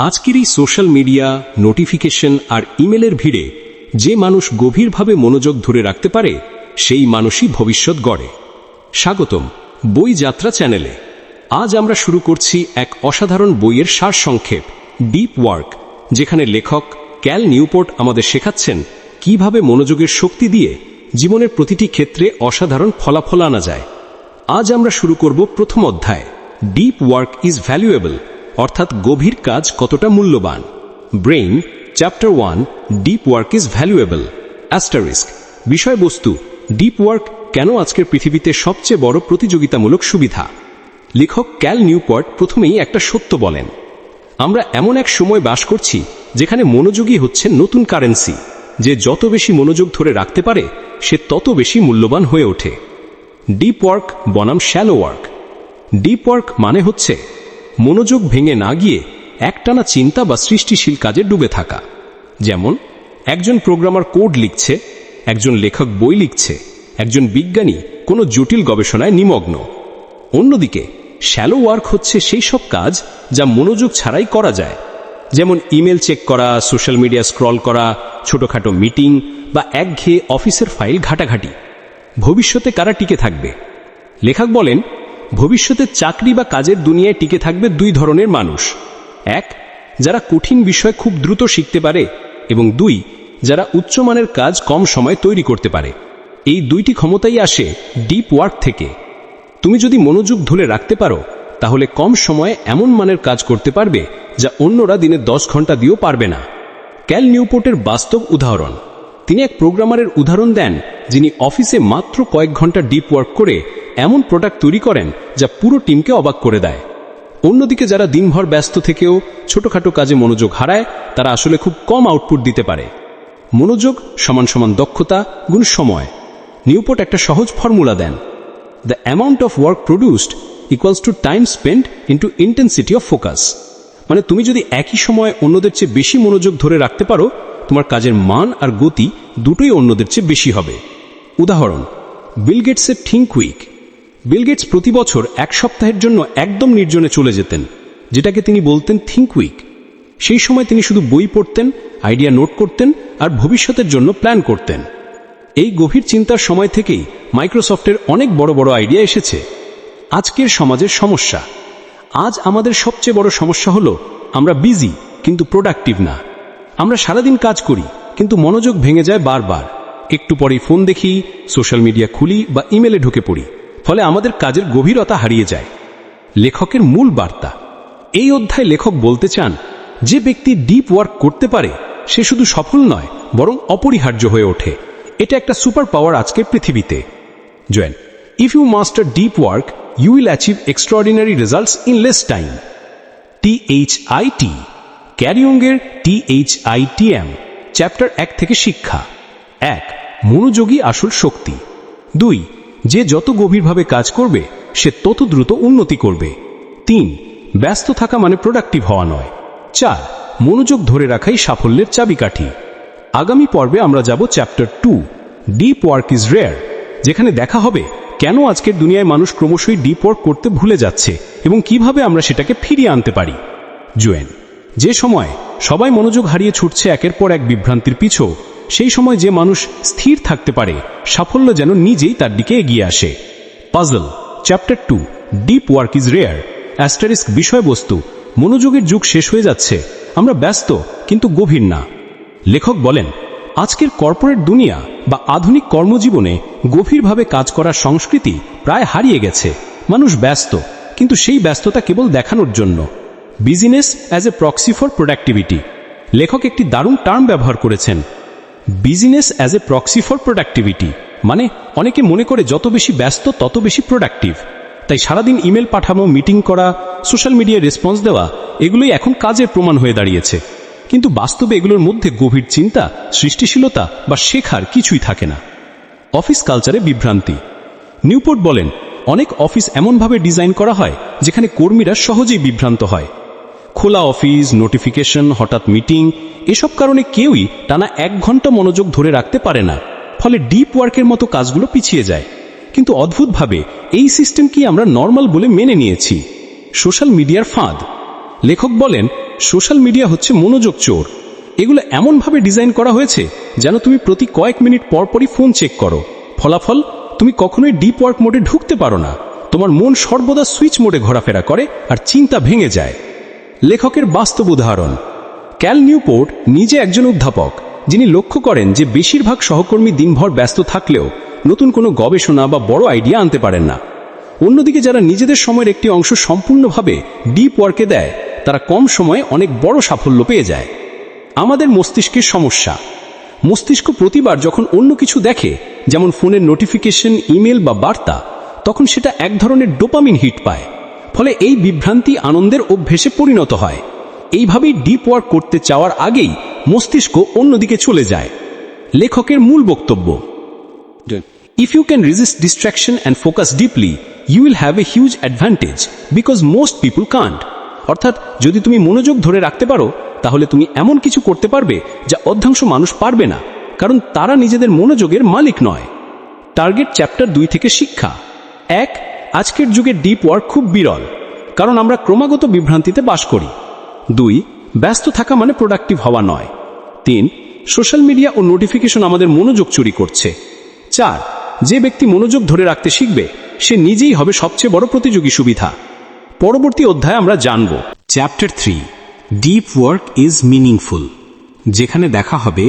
আজকের এই social media, notification আর ইমেলের ভিড়ে যে মানুষ গভীরভাবে মনোযোগ ধরে রাখতে পারে সেই মানুষই ভবিষ্যৎ গড়ে। স্বাগতম বই যাত্রা চ্যানেলে। আজ আমরা শুরু করছি এক অসাধারণ বইয়ের সারসংক্ষেপ, ডিপ ওয়ার্ক, যেখানে লেখক ক্যাল নিউপোর্ট আমাদের শেখাচ্ছেন কিভাবে মনোযোগের শক্তি দিয়ে জীবনের প্রতিটি ক্ষেত্রে অসাধারণ ফলাফল আনা যায়। আজ আমরা শুরু করব প্রথম অধ্যায়, ডিপ ওয়ার্ক ইজ ভ্যালুয়েবল, অর্থাৎ গভীর কাজ কতটা মূল্যবান। Brain, chapter 1, deep work is valuable, asterisk. বিষয়বস্তু, ডিপ ওয়ার্ক কেন আজকের পৃথিবীতে সবচেয়ে বড় প্রতিযোগিতামূলক সুবিধা। লেখক ক্যাল নিউপোর্ট প্রথমেই একটা সত্য বলেন, আমরা এমন এক সময় বাস করছি যেখানে মনোযোগই হচ্ছে নতুন কারেন্সি। যে যত বেশি মনোযোগ ধরে রাখতে পারে সে তত বেশি মূল্যবান হয়ে ওঠে। ডিপ ওয়ার্ক বনাম শ্যালো ওয়ার্ক। ডিপ ওয়ার্ক মানে হচ্ছে মনোযোগ ভেঙে না গিয়ে একটানা চিন্তা বা সৃষ্টিশীল কাজে ডুবে থাকা। যেমন একজন প্রোগ্রামার কোড লিখছে, একজন লেখক বই লিখছে, একজন বিজ্ঞানী কোনো জটিল গবেষণায় নিমগ্ন। অন্যদিকে শ্যালো ওয়ার্ক হচ্ছে সেই সব কাজ যা মনোযোগ ছাড়াই করা যায়, যেমন ইমেল চেক করা, সোশ্যাল মিডিয়া স্ক্রল করা, ছোটখাটো মিটিং বা একঘেয়ে অফিসের ফাইল ঘাটাঘাটি। ভবিষ্যতে কারা টিকে থাকবে? লেখক বলেন, ভবিষ্যতে চাকরি বা কাজের দুনিয়ায় টিকে থাকবে দুই ধরনের মানুষ। এক, যারা কঠিন বিষয় খুব দ্রুত শিখতে পারে, এবং দুই, যারা উচ্চমানের কাজ কম সময়ে তৈরি করতে পারে। এই দুইটি ক্ষমতাই আসে ডিপ ওয়ার্ক থেকে। তুমি যদি মনোযোগ ধরে রাখতে পারো তাহলে কম সময়ে এমন মানের কাজ করতে পারবে যা অন্যরা দিনে 10 ঘন্টা দিয়েও পারবে না। ক্যাল নিউপোর্টের বাস্তব উদাহরণ। তিনি এক প্রোগ্রামারের উদাহরণ দেন যিনি অফিসে মাত্র কয়েক ঘন্টা ডিপ ওয়ার্ক করে এমন প্রোডাক্ট তৈরি করেন যা পুরো টিমকে অবাক করে দেয়। অন্যদিকে যারা দিনভর ব্যস্ত থেকেও ছোটখাটো কাজে মনোযোগ হারায় তারা আসলে খুব কম আউটপুট দিতে পারে। মনোযোগ সমান সমান দক্ষতা গুণ সময়। নিউপোর্ট একটা সহজ ফর্মুলা দেন, the amount of work produced equals to time spent into intensity of focus. মানে তুমি যদি একই সময়ে অন্যদের চেয়ে বেশি মনোযোগ ধরে রাখতে পারো, তোমার কাজের মান আর গতি দুটোই অন্যদের চেয়ে বেশি হবে। উদাহরণ, বিল গেটসের থিঙ্ক উইক। বিল গেটস প্রতি বছর এক সপ্তাহের জন্য একদম নির্জনে চলে যেতেন, যেটাকে তিনি বলতেন থিঙ্ক উইক। সেই সময় তিনি শুধু বই পড়তেন, আইডিয়া নোট করতেন আর ভবিষ্যতের জন্য প্ল্যান করতেন। এই গভীর চিন্তার সময় থেকেই মাইক্রোসফটের অনেক বড় বড় আইডিয়া এসেছে। আজকের সমাজের সমস্যা। আজ আমাদের সবচেয়ে বড় সমস্যা হলো আমরা বিজি কিন্তু প্রোডাক্টিভ না। আমরা সারাদিন কাজ করি কিন্তু মনোযোগ ভেঙে যায় বারবার। একটু পরেই ফোন দেখি, সোশ্যাল মিডিয়া খুলি বা ইমেলে ঢুকে পড়ি, ফলে আমাদের কাজের গভীরতা হারিয়ে যায়। লেখকের মূল বার্তা। এই অধ্যায়ে লেখক বলতে চান, যে ব্যক্তি ডিপ ওয়ার্ক করতে পারে সে শুধু সফল নয় বরং অপরিহার্য হয়ে ওঠে। এটা একটা সুপার পাওয়ার আজকের পৃথিবীতে। জয়েন, if you master deep work you will achieve extraordinary results in less time. THIT, ক্যারিয়ঙ্গের THITM, চ্যাপ্টার 1 থেকে শিক্ষা। 1, মনোযোগী আসল শক্তি। 2, যে যত গভীরভাবে কাজ করবে সে তত দ্রুত উন্নতি করবে। 3, ব্যস্ত থাকা মানে প্রোডাক্টিভ হওয়া নয়। 4, মনোযোগ ধরে রাখাই সাফল্যের চাবিকাঠি। আগামী পর্বে আমরা যাব chapter 2, deep work is rare, যেখানে দেখা হবে কেন আজকের দুনিয়ায় মানুষ ক্রমশই ডিপ ওয়ার্ক করতে ভুলে যাচ্ছে এবং কিভাবে আমরা সেটাকে ফিরিয়ে আনতে পারি। জোয়েন, যে সময় সবাই মনোযোগ হারিয়ে ছুটছে একের পর এক বিভ্রান্তির পিছু, সেই সময় যে মানুষ স্থির থাকতে পারে সাফল্য যেন নিজেই তার দিকে এগিয়ে আসে। Puzzle, chapter 2, deep work is rare, asterisk. বিষয়বস্তু, মনোযোগের যুগ শেষ হয়ে যাচ্ছে, আমরা ব্যস্ত কিন্তু গভীর না। লেখক বলেন, আজকের কর্পোরেট দুনিয়া বা আধুনিক কর্মজীবনে গভীরভাবে কাজ করার সংস্কৃতি প্রায় হারিয়ে গেছে। মানুষ ব্যস্ত কিন্তু সেই ব্যস্ততা কেবল দেখানোর জন্য। Business as a proxy for productivity. লেখক একটি দারুণ টার্ম ব্যবহার করেছেন, business as a proxy for productivity. মানে অনেকে মনে করে যত বেশি ব্যস্ত তত বেশি প্রোডাক্টিভ। তাই সারাদিন ইমেল পাঠানো, মিটিং করা, সোশ্যাল মিডিয়ায় রেসপন্স দেওয়া, এগুলোই এখন কাজের প্রমাণ হয়ে দাঁড়িয়েছে। কিন্তু বাস্তবে এগুলোর মধ্যে গভীর চিন্তা, সৃষ্টিশীলতা বা শেখার কিছুই থাকে না। অফিস কালচারে বিভ্রান্তি। নিউপোর্ট বলেন, অনেক অফিস এমনভাবে ডিজাইন করা হয় যেখানে কর্মীরা সহজেই বিভ্রান্ত হয়। খোলা অফিস, নোটিফিকেশন, হঠাৎ মিটিং, এসব কারণে কেউই টানা 1 ঘন্টা মনোযোগ ধরে রাখতে পারে না। ফলে ডিপ ওয়ার্কের মতো কাজগুলো পিছিয়ে যায়। কিন্তু অদ্ভুতভাবে এই সিস্টেমকেই আমরা নর্মাল বলে মেনে নিয়েছি। সোশ্যাল মিডিয়ার ফাঁদ। লেখক বলেন, সোশ্যাল মিডিয়া হচ্ছে মনোযোগ চোর। এগুলো এমনভাবে ডিজাইন করা হয়েছে যেন তুমি প্রতি কয়েক মিনিট পরপরই ফোন চেক করো। ফলাফল, তুমি কখনোই ডিপ ওয়ার্ক মোডে ঢুকতে পারো না। তোমার মন সর্বদা সুইচ মোডে ঘোরাফেরা করে আর চিন্তা ভেঙে যায়। লেখকের বাস্তব উদাহরণ। ক্যাল নিউপোর্ট নিজে একজন অধ্যাপক, যিনি লক্ষ্য করেন যে বেশিরভাগ সহকর্মী দিনভর ব্যস্ত থাকলেও নতুন কোনো গবেষণা বা বড় আইডিয়া আনতে পারেন না। অন্যদিকে যারা নিজেদের সময়ের একটি অংশ সম্পূর্ণভাবে ডিপ ওয়ার্কে দেয়, তারা কম সময়ে অনেক বড় সাফল্য পেয়ে যায়। আমাদের মস্তিষ্কের সমস্যা। মস্তিষ্ক প্রতিবার যখন অন্য কিছু দেখে, যেমন ফোনের নোটিফিকেশন, ইমেল বা বার্তা, তখন সেটা এক ধরনের ডোপামিন হিট পায়। ফলে এই বিভ্রান্তি আনন্দের অভ্যেসে পরিণত হয়। এইভাবেই ডিপ ওয়ার্ক করতে চাওয়ার আগেই মস্তিষ্ক অন্যদিকে চলে যায়। লেখকের মূল বক্তব্য: If you can resist distraction and focus deeply, you will have a huge advantage because most people can't. অর্থাৎ, যদি তুমি মনোযোগ ধরে রাখতে পারো, তাহলে তুমি এমন কিছু করতে পারবে যা অধিকাংশ মানুষ পারবে না, কারণ তারা নিজেদের মনোযোগের মালিক নয়। টার্গেট চ্যাপ্টার 2 থেকে শিক্ষা। 1. আজকের যুগে ডিপ ওয়ার্ক খুব বিরল, কারণ আমরা ক্রমাগত বিভ্রান্তিতে বাস করি। 2. ব্যস্ত থাকা মানে প্রোডাক্টিভ হওয়া নয়। 3. সোশ্যাল মিডিয়া ও নোটিফিকেশন আমাদের মনোযোগ চুরি করছে। 4. যে ব্যক্তি মনোযোগ ধরে রাখতে শিখবে, সে নিজেই হবে সবচেয়ে বড় প্রতিযোগী সুবিধা। পরবর্তী অধ্যায়ে আমরা জানব chapter 3, deep work is meaningful, যেখানে দেখা হবে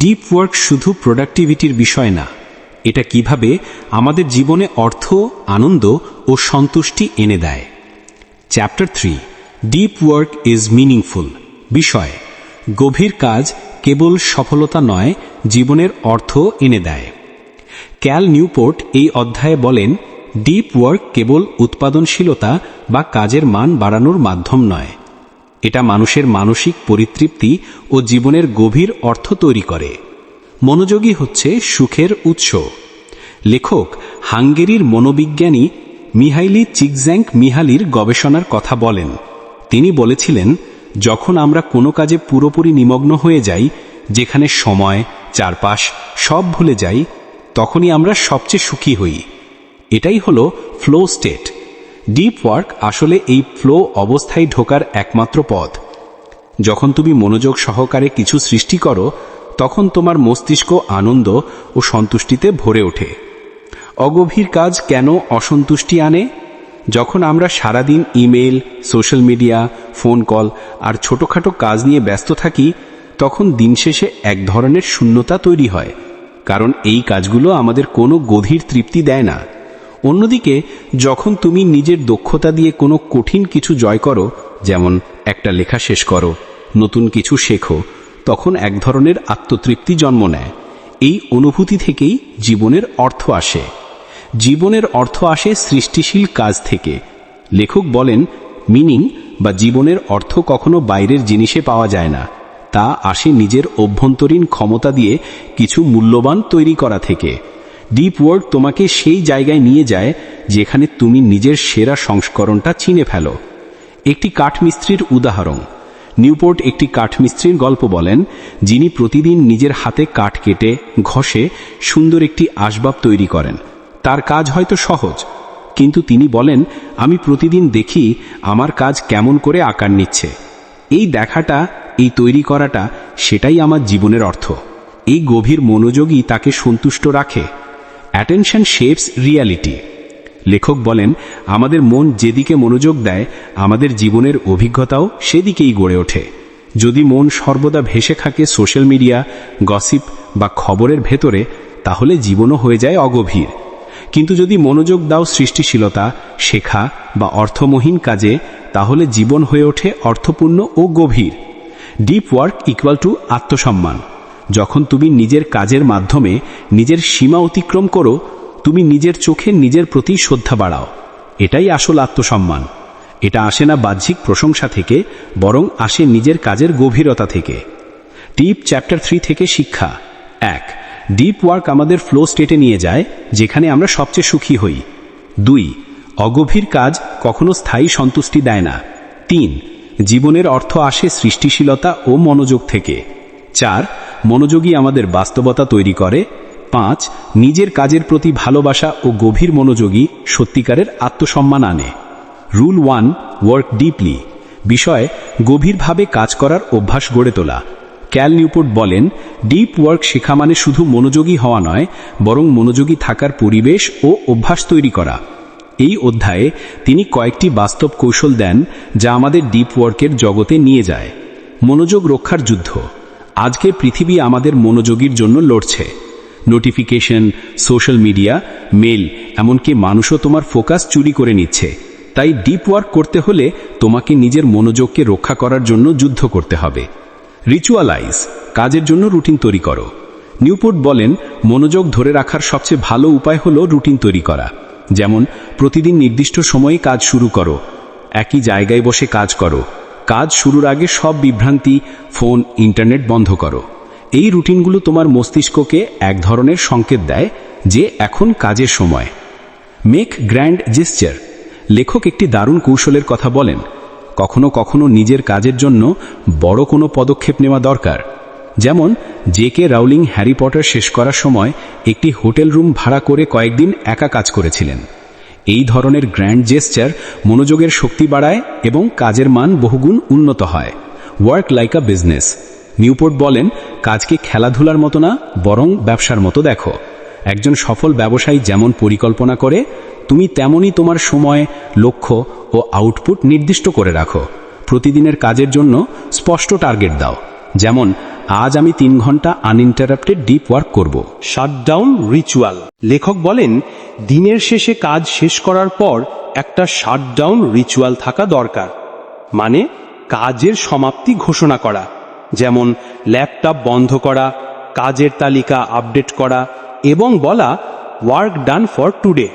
ডিপ ওয়ার্ক শুধু প্রোডাক্টিভিটির বিষয় না, এটা কিভাবে আমাদের জীবনে অর্থ, আনন্দ ও সন্তুষ্টি এনে দেয়। Chapter 3, deep work is meaningful. বিষয়: গভীর কাজ কেবল সফলতা নয়, জীবনের অর্থ এনে দেয়। ক্যাল নিউপোর্ট এই অধ্যায়ে বলেন, ডিপ ওয়ার্ক কেবল উৎপাদনশীলতা বা কাজের মান বাড়ানোর মাধ্যম নয়, এটা মানুষের মানসিক পরিতৃপ্তি ও জীবনের গভীর অর্থ তৈরি করে। মনোযোগী হচ্ছে সুখের উৎস। লেখক হাঙ্গেরির মনোবিজ্ঞানী মিহাইলি চিকজ্যাঙ্ক-মিহালির গবেষণার কথা বলেন। তিনি বলেছিলেন, যখন আমরা কোনো কাজে পুরোপুরি নিমগ্ন হয়ে যাই, যেখানে সময়, চারপাশ সব ভুলে যাই, তখনই আমরা সবচেয়ে সুখী হই। এটাই হলো ফ্লো স্টেট। ডিপ ওয়ার্ক আসলে এই ফ্লো অবস্থায় ঢোকার একমাত্র পথ। যখন তুমি মনোযোগ সহকারে কিছু সৃষ্টি করো, তখন তোমার মস্তিষ্ক আনন্দ ও সন্তুষ্টিতে ভরে ওঠে। অগভীর কাজ কেন অসন্তুষ্টি আনে? যখন আমরা সারাদিন email, social media, phone call আর ছোটখাটো কাজ নিয়ে ব্যস্ত থাকি, তখন দিন শেষে এক ধরনের শূন্যতা তৈরি হয়, কারণ এই কাজগুলো আমাদের কোনো গভীর তৃপ্তি দেয় না। অন্যদিকে যখন তুমি নিজের দক্ষতা দিয়ে কোনো কঠিন কিছু জয় করো, যেমন একটা লেখা শেষ করো, নতুন কিছু শেখো, তখন এক ধরনের আত্মতৃপ্তি জন্ম নেয়। এই অনুভূতি থেকেই জীবনের অর্থ আসে। জীবনের অর্থ আসে সৃষ্টিশীল কাজ থেকে। লেখক বলেন, মিনিং বা জীবনের অর্থ কখনো বাইরের জিনিসে পাওয়া যায় না, তা আসে নিজের অভ্যন্তরীণ ক্ষমতা দিয়ে কিছু মূল্যবান তৈরি করা থেকে। ডিপ ওয়ার্ক তোমাকে সেই জায়গায় নিয়ে যায় যেখানে তুমি নিজের সেরা সংস্করণটা চিনে ফেলো। একটি কাঠমিস্ত্রির উদাহরণ। নিউপোর্ট একটি কাঠমিস্ত্রির গল্প বলেন, যিনি প্রতিদিন নিজের হাতে কাঠ কেটে ঘষে সুন্দর একটি আসবাব তৈরি করেন। তার কাজ হয়তো সহজ, কিন্তু তিনি বলেন, আমি প্রতিদিন দেখি আমার কাজ কেমন করে আকার নিচ্ছে। এই দেখাটা, এই তৈরি করাটা, সেটাই আমার জীবনের অর্থ। এই গভীর মনোযোগই তাকে সন্তুষ্ট রাখে। Attention shapes reality. লেখক বলেন, আমাদের মন যেদিকে মনোযোগ দেয়, আমাদের জীবনের অভিজ্ঞতাও সেদিকেই গড়ে ওঠে। যদি মন সর্বদা ভেসে থাকে সোশ্যাল মিডিয়া, গসিপ বা খবরের ভেতরে, তাহলে জীবনও হয়ে যায় অগভীর। কিন্তু যদি মনোযোগ দাও সৃষ্টিশীলতা, শেখা বা অর্থমহীন কাজে, তাহলে জীবন হয়ে ওঠে অর্থপূর্ণ ও গভীর। ডিপ ওয়ার্ক ইকুয়াল টু আত্মসম্মান। যখন তুমি নিজের কাজের মাধ্যমে নিজের সীমা অতিক্রম করো, তুমি নিজের চোখে নিজের প্রতি শ্রদ্ধা বাড়াও। এটাই আসল আত্মসম্মান। এটা আসে না বাহ্যিক প্রশংসা থেকে, বরং আসে নিজের কাজের গভীরতা থেকে। ডিপ চ্যাপ্টার 3 থেকে শিক্ষা। 1. ডিপ ওয়ার্ক আমাদের ফ্লো স্টেটে নিয়ে যায়, যেখানে আমরা সবচেয়ে সুখী হই। 2. অগভীর কাজ কখনো স্থায়ী সন্তুষ্টি দেয় না। 3. জীবনের অর্থ আসে সৃষ্টিশীলতা ও মনোযোগ থেকে। 4. মনোযোগী আমাদের বাস্তবতা তৈরি করে। 5. নিজের কাজের প্রতি ভালোবাসা ও গভীর মনোযোগী সত্যিকারের আত্মসম্মান আনে। Rule 1, work deeply. বিষয় গভীরভাবে কাজ করার অভ্যাস গড়ে তোলা। ক্যাল নিউপোর্ট বলেন, ডিপ ওয়ার্ক শেখা মানে শুধু মনোযোগী হওয়া নয়, বরং মনোযোগী থাকার পরিবেশ ও অভ্যাস তৈরি করা। এই অধ্যায়ে তিনি কয়েকটি বাস্তব কৌশল দেন যা আমাদের ডিপ ওয়ার্কের জগতে নিয়ে যায়। মনোযোগ রক্ষার যুদ্ধ। আজকে পৃথিবী আমাদের মনোযোগীর জন্য লড়ছে। নোটিফিকেশন, সোশ্যাল মিডিয়া, মেল, এমনকি মানুষও তোমার ফোকাস চুরি করে নিচ্ছে। তাই ডিপ ওয়ার্ক করতে হলে তোমাকে নিজের মনোযোগকে রক্ষা করার জন্য যুদ্ধ করতে হবে। রিচুয়ালাইজ, কাজের জন্য রুটিন তৈরি করো। নিউপোর্ট বলেন, মনোযোগ ধরে রাখার সবচেয়ে ভালো উপায় হলো রুটিন তৈরি করা। যেমন প্রতিদিন নির্দিষ্ট সময়ে কাজ শুরু করো, একই জায়গায় বসে কাজ করো, কাজ শুরুর আগে সব বিভ্রান্তি, ফোন, ইন্টারনেট বন্ধ করো। এই রুটিনগুলো তোমার মস্তিষ্ককে এক ধরনের সংকেত দেয় যে এখন কাজের সময়। Make grand gesture. লেখক একটি দারুণ কৌশলের কথা বলেন, কখনো কখনো নিজের কাজের জন্য বড় কোনো পদক্ষেপ নেওয়া দরকার। যেমন জে.কে. রাউলিং হ্যারি পটার শেষ করার সময় একটি হোটেল রুম ভাড়া করে কয়েকদিন একা কাজ করেছিলেন। এই ধরনের গ্র্যান্ড জেস্চার মনোযোগের শক্তি বাড়ায় এবং কাজের মান বহুগুণ উন্নত হয়। ওয়ার্ক লাইক আ বিজনেস। নিউপোর্ট বলেন, কাজকে খেলাধুলার মতো না, বরং ব্যবসার মতো দেখো। একজন সফল ব্যবসায়ী যেমন পরিকল্পনা করে, তুমি তেমনই তোমার সময়, লক্ষ্য ও আউটপুট নির্দিষ্ট করে রাখো। প্রতিদিনের কাজের জন্য স্পষ্ট টার্গেট দাও। যেমন আজ আমি 3 ঘন্টা আনইন্টারাপ্টেড ডিপ ওয়ার্ক করব। Shutdown ritual. লেখক বলেন, দিনের শেষে কাজ শেষ করার পর একটা শাটডাউন রিচুয়াল থাকা দরকার। মানে কাজের সমাপ্তি ঘোষণা করা, যেমন ল্যাপটপ বন্ধ করা, কাজের তালিকা আপডেট করা এবং বলা ওয়ার্ক ডান ফর টুডে।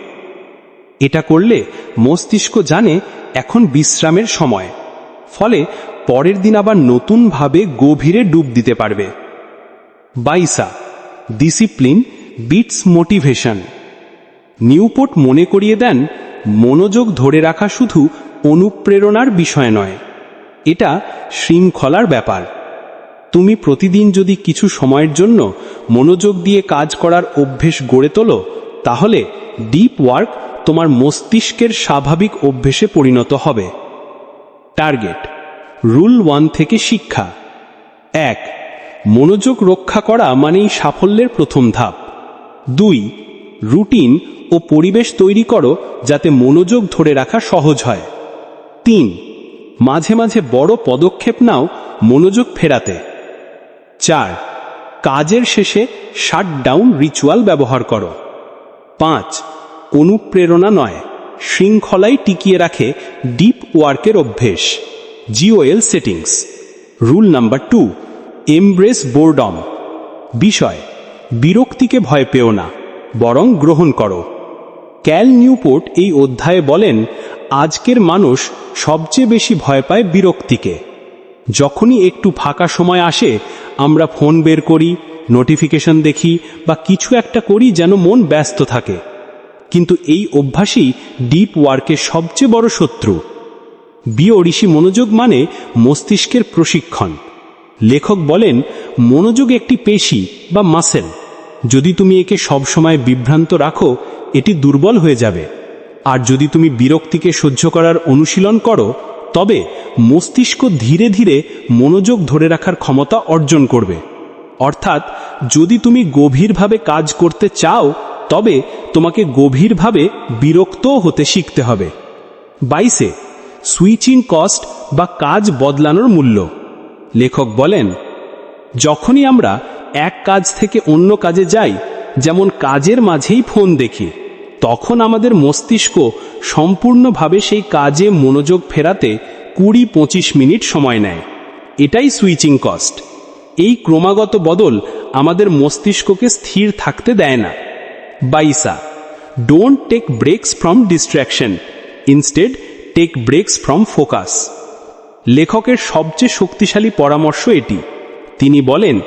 এটা করলে মস্তিষ্ক জানে এখন বিশ্রামের সময়, ফলে পরের দিন আবার নতুনভাবে গভীরে ডুব দিতে পারবে। বাইসা, ডিসিপ্লিন বিটস মোটিভেশন। নিউপোর্ট মনে করিয়ে দেন, মনোযোগ ধরে রাখা শুধু অনুপ্রেরণার বিষয় নয়, এটা শৃঙ্খলার ব্যাপার। তুমি প্রতিদিন যদি কিছু সময়ের জন্য মনোযোগ দিয়ে কাজ করার অভ্যেস গড়ে তোলো, তাহলে ডিপ ওয়ার্ক তোমার মস্তিষ্কের স্বাভাবিক অভ্যেসে পরিণত হবে। টার্গেট। রুল 1 থেকে শিক্ষা। 1. মনোযোগ রক্ষা করা মানেই সাফল্যের প্রথম ধাপ। 2. রুটিন ও পরিবেশ তৈরি করো যাতে মনোযোগ ধরে রাখা সহজ হয়। 3. মাঝে মাঝে বড় পদক্ষেপ নাও মনোযোগ ফেরাতে। 4. কাজের শেষে শাটডাউন রিচুয়াল ব্যবহার করো। 5. অনুপ্রেরণা নয়, শৃঙ্খলাই টিকিয়ে রাখে ডিপ ওয়ার্কের অভ্যেস। GOL settings. Rule number 2, embrace boredom. বিষয়, বিরক্তিকে ভয় পেও না, বরং গ্রহণ করো। ক্যাল নিউপোর্ট এই অধ্যায়ে বলেন, আজকের মানুষ সবচেয়ে বেশি ভয় পায় বিরক্তিকে। যখনই একটু ফাঁকা সময় আসে, আমরা ফোন বের করি, নোটিফিকেশন দেখি বা কিছু একটা করি যেন মন ব্যস্ত থাকে। কিন্তু এই অভ্যাসই ডিপ ওয়ার্কের সবচেয়ে বড় শত্রু। বিওরিশি মনোযোগ মানে মস্তিষ্কের প্রশিক্ষণ। লেখক বলেন, মনোযোগ একটি পেশি বা মাসেল। যদি তুমি একে সবসময় বিভ্রান্ত রাখো, এটি দুর্বল হয়ে যাবে। আর যদি তুমি বিরক্তিকে সহ্য করার অনুশীলন করো, তবে মস্তিষ্ক ধীরে ধীরে মনোযোগ ধরে রাখার ক্ষমতা অর্জন করবে। অর্থাৎ যদি তুমি গভীরভাবে কাজ করতে চাও, তবে তোমাকে গভীরভাবে বিরক্তও হতে শিখতে হবে। 22, সুইচিং কস্ট বা কাজ বদলানোর মূল্য। লেখক বলেন, যখনই আমরা এক কাজ থেকে অন্য কাজে যাই, যেমন কাজের মাঝেই ফোন দেখি, তখন আমাদের মস্তিষ্ক সম্পূর্ণভাবে সেই কাজে মনোযোগ ফেরাতে 20-25 মিনিট সময় নেয়। এটাই সুইচিং কস্ট। এই ক্রমাগত বদল আমাদের মস্তিষ্ককে স্থির থাকতে দেয় না। 22, don't take breaks from distraction, instead take breaks from focus. লেখকের সবচেয়ে শক্তিশালী পরামর্শ এটি। তিনি বলেন,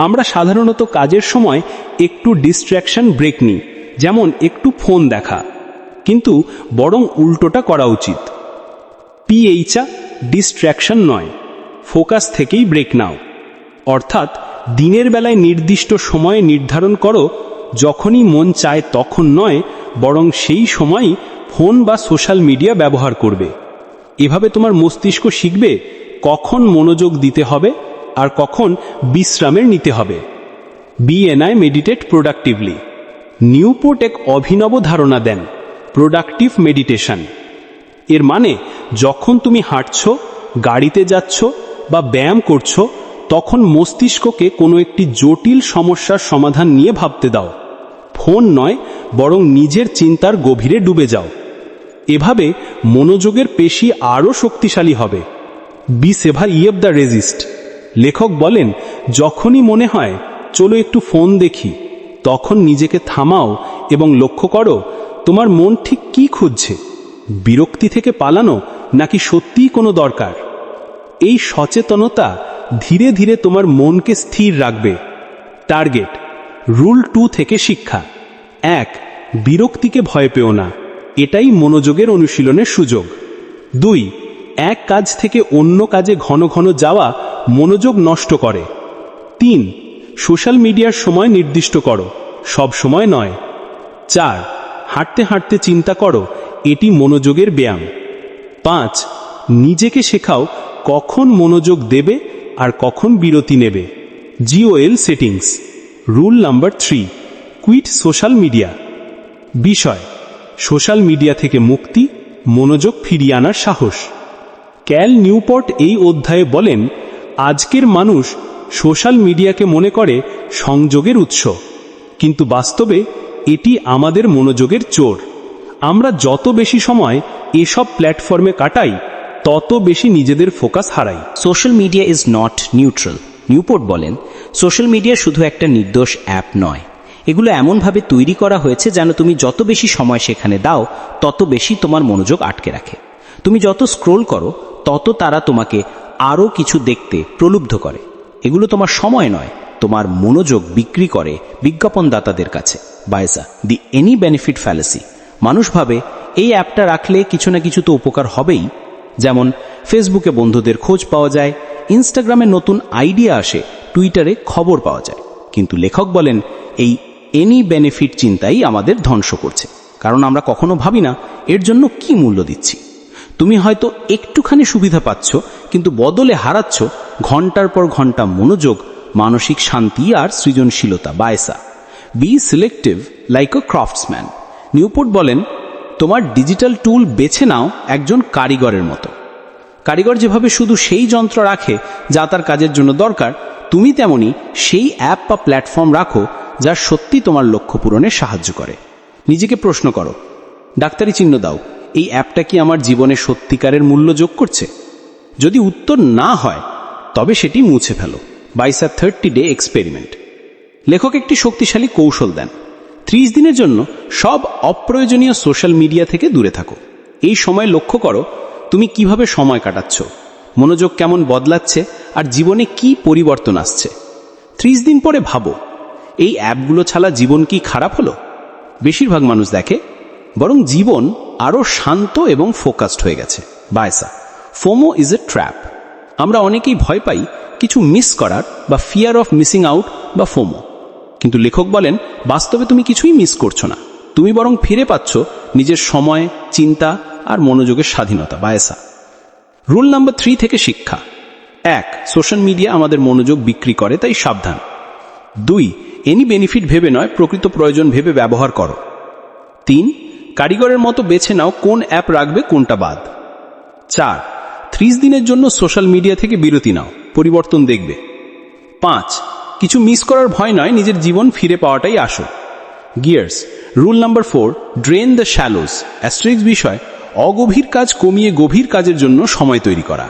আমরা সাধারণত কাজের সময় একটু ডিস্ট্র্যাকশন ব্রেক নিই, যেমন একটু ফোন দেখা, কিন্তু বরং উল্টোটা করা উচিত। PHA, ডিস্ট্র্যাকশন নয়, ফোকাস থেকেই ব্রেক নাও। অর্থাৎ দিনের বেলায় নির্দিষ্ট সময়ে নির্ধারণ করো, যখনই মন চায় তখন নয়, বরং সেই সময়ই ফোন বা সোশ্যাল মিডিয়া ব্যবহার করবে। এভাবে তোমার মস্তিষ্ক শিখবে কখন মনোযোগ দিতে হবে আর কখন বিশ্রামের নিতে হবে। BNI meditate productively. নিউপোর্ট এক অভিনব ধারণা দেন, প্রোডাক্টিভ মেডিটেশন। এর মানে যখন তুমি হাঁটছো, গাড়িতে যাচ্ছ বা ব্যায়াম করছো, তখন মস্তিষ্ককে কোনো একটি জটিল সমস্যার সমাধান নিয়ে ভাবতে দাও। ফোন নয়, বরং নিজের চিন্তার গভীরে ডুবে যাও। এভাবে মনোযোগের পেশি আরও শক্তিশালী হবে। বি সেভার ইয়েভ দ্য রেজিস্ট। লেখক বলেন, যখনই মনে হয় চলো একটু ফোন দেখি, তখন নিজেকে থামাও এবং লক্ষ্য করো তোমার মন ঠিক কী খুঁজছে। বিরক্তি থেকে পালানো নাকি সত্যিই কোনো দরকার? এই সচেতনতা ধীরে ধীরে তোমার মনকে স্থির রাখবে। টার্গেট। রুল 2 থেকে শিক্ষা। 1. বিরক্তিকে ভয় পেও না, এটাই মনোযোগের অনুশীলনের সুযোগ। 2. এক কাজ থেকে অন্য কাজে ঘন ঘন যাওয়া মনোযোগ নষ্ট করে। 3. সোশ্যাল মিডিয়ার সময় নির্দিষ্ট করো, সব সময় নয়। 4. হাঁটতে হাঁটতে চিন্তা করো, এটি মনোযোগের ব্যায়াম। 5. নিজেকে শেখাও কখন মনোযোগ দেবে আর কখন বিরতি নেবে। GOL settings. Rule number 3, quit social media. বিষয়: সোশ্যাল মিডিয়া থেকে মুক্তি, মনোযোগ ফিরিয়ে আনার সাহস। ক্যাল নিউপোর্ট এই অধ্যায়ে বলেন, আজকের মানুষ সোশ্যাল মিডিয়াকে মনে করে সংযোগের উৎস, কিন্তু বাস্তবে এটি আমাদের মনোযোগের চোর। আমরা যত বেশি সময় এসব প্ল্যাটফর্মে কাটাই, তত বেশি নিজেদের ফোকাস হারাই। Social media is not neutral. Newport বলেন, সোশ্যাল মিডিয়া শুধু একটা নির্দোষ অ্যাপ নয়, এগুলো এমনভাবে তৈরি করা হয়েছে যেন তুমি যত বেশি সময় সেখানে দাও, তত বেশি তোমার মনোযোগ আটকে রাখে। তুমি যত স্ক্রোল করো, তত তারা তোমাকে আরও কিছু দেখতে প্রলুব্ধ করে। এগুলো তোমার সময় নয়, তোমার মনোযোগ বিক্রি করে বিজ্ঞাপনদাতাদের কাছে। বায়সা, দি এনি বেনিফিট ফ্যালাসি। মানুষ ভাবে এই অ্যাপটা রাখলে কিছু না কিছু তো উপকার হবেই, যেমন ফেসবুকে বন্ধুদের খোঁজ পাওয়া যায়, ইনস্টাগ্রামে নতুন আইডিয়া আসে, টুইটারে খবর পাওয়া যায়। কিন্তু লেখক বলেন, এই এনি বেনিফিট চিন্তাই আমাদের ধ্বংস করছে, কারণ আমরা কখনো ভাবি না এর জন্য কি মূল্য দিচ্ছি। তুমি হয়তো একটুখানি সুবিধা পাচ্ছ, কিন্তু বদলে হারাচ্ছ ঘন্টার পর ঘন্টা মনোযোগ, মানসিক শান্তি আর সৃজনশীলতা। বায়সা, be selective like a craftsman. Newport বলেন, তোমার ডিজিটাল টুল বেছে নাও একজন কারিগরের মতো। কারিগর যেভাবে শুধু সেই যন্ত্র রাখে যা তার কাজের জন্য দরকার, তুমি তেমনি সেই অ্যাপ বা প্ল্যাটফর্ম রাখো যা সত্যি তোমার লক্ষ্য পূরণে সাহায্য করে। নিজেকে প্রশ্ন করো, ডাক্তারি চিহ্ন দাও, এই অ্যাপটা কি আমার জীবনে সত্যিকারের মূল্য যোগ করছে? যদি উত্তর না হয়, তবে সেটি মুছে ফেলো। বাইসা 30 ডে এক্সপেরিমেন্ট। লেখক একটি শক্তিশালী কৌশল দেন। 30 দিনের জন্য সব অপ্রয়োজনীয় সোশ্যাল মিডিয়া থেকে দূরে থাকো। এই সময় লক্ষ্য করো তুমি কিভাবে সময় কাটাচ্ছ, মনোযোগ কেমন বদলাচ্ছে আর জীবনে কি পরিবর্তন আসছে। 30 দিন পরে ভাবো, এই অ্যাপগুলো ছাড়া জীবন কি খারাপ হলো? বেশিরভাগ মানুষ দেখে বরং জীবন আরও শান্ত এবং ফোকাসড হয়ে গেছে। বায়সা, ফোমো ইজ এ ট্র্যাপ। আমরা অনেকেই ভয় পাই কিছু মিস করার, বা ফিয়ার অফ মিসিং আউট বা ফোমো। কিন্তু লেখক বলেন, বাস্তবে তুমি কিছুই মিস করছো না, তুমি বরং ফিরে পাচ্ছ নিজের সময়, চিন্তা আর মনোযোগের স্বাধীনতা। বায়সা। রুল নাম্বার 3 থেকে শিক্ষা। 1. সোশ্যাল মিডিয়া আমাদের মনোযোগ বিক্রি করে, তাই সাবধান। 2. এনি বেনিফিট ভেবে নয়, প্রকৃত প্রয়োজন ভেবে ব্যবহার করো। 3. কারিগরের মতো বেছে নাও কোন অ্যাপ রাখবে, কোনটা বাদ। 4. 30 দিনের জন্য সোশ্যাল মিডিয়া থেকে বিরতি নাও, পরিবর্তন দেখবে। 5. কিছু মিস করার ভয় নয়, নিজের জীবন ফিরে পাওয়াটাই আসল। গিয়ার্স। Rule number 4, drain the shallows. অ্যাস্টেরিক্স বিষয়, অগভীর কাজ কমিয়ে গভীর কাজের জন্য সময় তৈরি করা।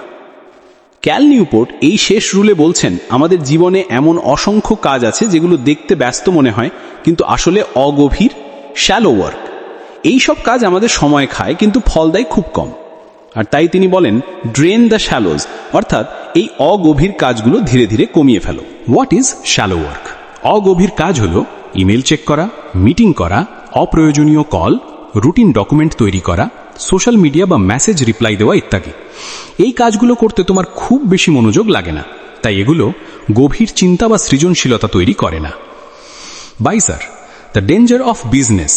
ক্যাল নিউপোর্ট এই শেষ রুলে বলছেন, আমাদের জীবনে এমন অসংখ্য কাজ আছে যেগুলো দেখতে ব্যস্ত মনে হয়, কিন্তু আসলে অগভীর, শ্যালো ওয়ার্ক। এই সব কাজ আমাদের সময় খায়, কিন্তু ফল দেয় খুব কম। আর তাই তিনি বলেন, ড্রেন দ্য শ্যালোজ, অর্থাৎ এই অগভীর কাজগুলো ধীরে ধীরে কমিয়ে ফেলো। What is shallow work? অগভীর কাজ হলো ইমেল চেক করা, মিটিং করা, অপ্রয়োজনীয় কল, রুটিন ডকুমেন্ট তৈরি করা, সোশ্যাল মিডিয়া বা মেসেজ রিপ্লাই দেওয়া ইত্যাদি। এই কাজগুলো করতে তোমার খুব বেশি মনোযোগ লাগে না, তাই এগুলো গভীর চিন্তা বা সৃজনশীলতা তৈরি করে না। বাইসার, দ্য ডেঞ্জার অফ বিজনেস।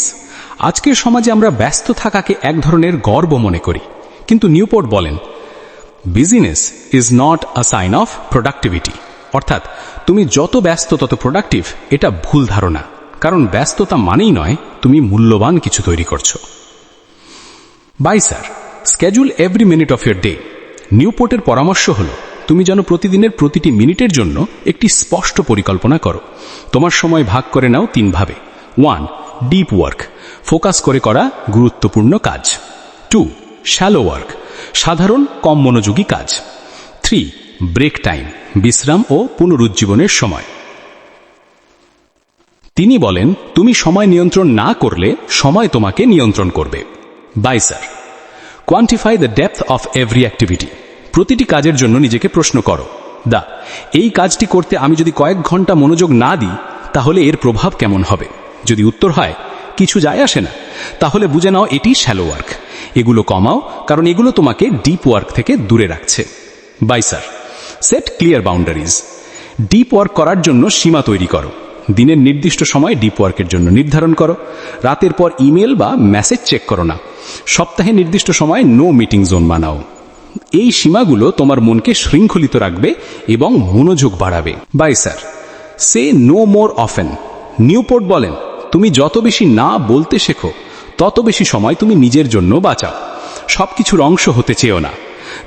আজকের সমাজে আমরা ব্যস্ত থাকাকে এক ধরনের গর্ব মনে করি, কিন্তু নিউপোর্ট বলেন busyness is not a sign of productivity, অর্থাৎ তুমি যত ব্যস্ত তত প্রোডাক্টিভ, এটা ভুল ধারণা। কারণ ব্যস্ততা মানেই নয় তুমি মূল্যবান কিছু তৈরি করছো। বাই স্যার, schedule every minute of your day. নিউপোর্টের পরামর্শ হলো তুমি যেন প্রতিদিনের প্রতিটি মিনিটের জন্য একটি স্পষ্ট পরিকল্পনা করো। তোমার সময় ভাগ করে নাও 3 ভাবে। 1. ডিপ ওয়ার্ক, ফোকাস করে করা গুরুত্বপূর্ণ কাজ। 2. শ্যালো ওয়ার্ক, সাধারণ কম মনোযোগী কাজ। 3. ব্রেক টাইম, বিশ্রাম ও পুনরুজ্জীবনের সময়। তিনি বলেন তুমি সময় নিয়ন্ত্রণ না করলে সময় তোমাকে নিয়ন্ত্রণ করবে। বাই স্যার, quantify the depth of every activity. প্রতিটি কাজের জন্য নিজেকে প্রশ্ন করো, এই কাজটি করতে আমি যদি কয়েক ঘন্টা মনোযোগ না দিই তাহলে এর প্রভাব কেমন হবে? যদি উত্তর হয় কিছু যায় আসে না, তাহলে বুঝে নাও এটি শ্যালো ওয়ার্ক। এগুলো কমাও, কারণ এগুলো তোমাকে ডিপ ওয়ার্ক থেকে দূরে রাখছে। বাই স্যার, set clear boundaries. Deep work করার জন্য সীমা তৈরি করো। দিনের নির্দিষ্ট সময় ডিপ ওয়ার্কের জন্য নির্ধারণ করো। রাতের পর ইমেল বা মেসেজ চেক করো না। সপ্তাহে নির্দিষ্ট সময় নো মিটিং জোন বানাও। এই সীমাগুলো তোমার মনকে শৃঙ্খলিত রাখবে এবং মনোযোগ বাড়াবে। বাই স্যার, say no more often. Newport বলেন তুমি যত বেশি না বলতে শেখো তত বেশি সময় তুমি নিজের জন্য বাঁচাও। সবকিছুর অংশ হতে চেয়েও না।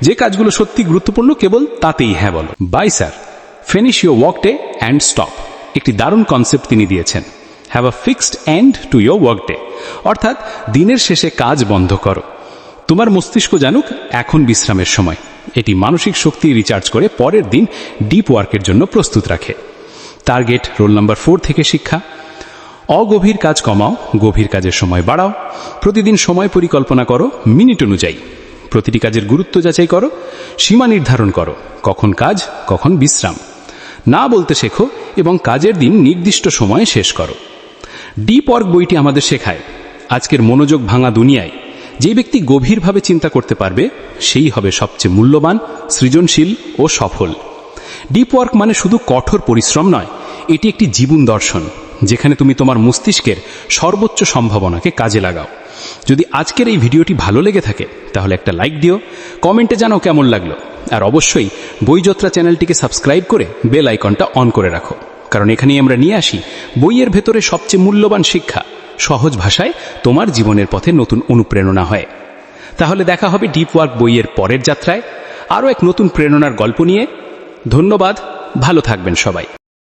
যে কাজগুলো সত্যি গুরুত্বপূর্ণ কেবল তাতেই হ্যাঁ বলো। Bye sir, finish your work day and stop. একটি দারুণ কনসেপ্ট তিনি দিয়েছেন, have a fixed end to your work day, অর্থাৎ দিনের শেষে কাজ বন্ধ করো। তোমার মস্তিষ্ক জানুক এখন বিশ্রামের সময়। এটি মানসিক শক্তি রিচার্জ করে পরের দিন ডিপ ওয়ার্কের জন্য প্রস্তুত রাখে। টার্গেট রোল নাম্বার 4 থেকে শিক্ষা, অগভীর কাজ কমাও, গভীর কাজের সময় বাড়াও। প্রতিদিন সময় পরিকল্পনা করো মিনিট অনুযায়ী। প্রতিটি কাজের গুরুত্ব যাচাই করো, সীমা নির্ধারণ করো, কখন কাজ কখন বিশ্রাম। না বলতে শেখো এবং কাজের দিন নির্দিষ্ট সময়ে শেষ করো। ডিপ ওয়ার্ক বইটি আমাদের শেখায় আজকের মনোযোগ ভাঙা দুনিয়ায় যে ব্যক্তি গভীরভাবে চিন্তা করতে পারবে সেই হবে সবচেয়ে মূল্যবান, সৃজনশীল ও সফল। ডিপ ওয়ার্ক মানে শুধু কঠোর পরিশ্রম নয়, এটি একটি জীবন দর্শন যেখানে তুমি তোমার মস্তিষ্কের সর্বোচ্চ সম্ভাবনাকে কাজে লাগাও। যদি আজকের এই ভিডিওটি ভালো লেগে থাকে তাহলে একটা লাইক দিও, কমেন্টে জানাও কেমন লাগলো, আর অবশ্যই বইযাত্রা চ্যানেলটিকে সাবস্ক্রাইব করে বেল আইকনটা অন করে রাখো, কারণ এখানেই আমরা নিয়ে আসি বইয়ের ভেতরে সবচেয়ে মূল্যবান শিক্ষা, সহজ ভাষায় তোমার জীবনের পথে নতুন অনুপ্রেরণা হয়। তাহলে দেখা হবে ডিপ ওয়ার্ক বইয়ের পরের যাত্রায় আরও এক নতুন প্রেরণার গল্প নিয়ে। ধন্যবাদ, ভালো থাকবেন সবাই।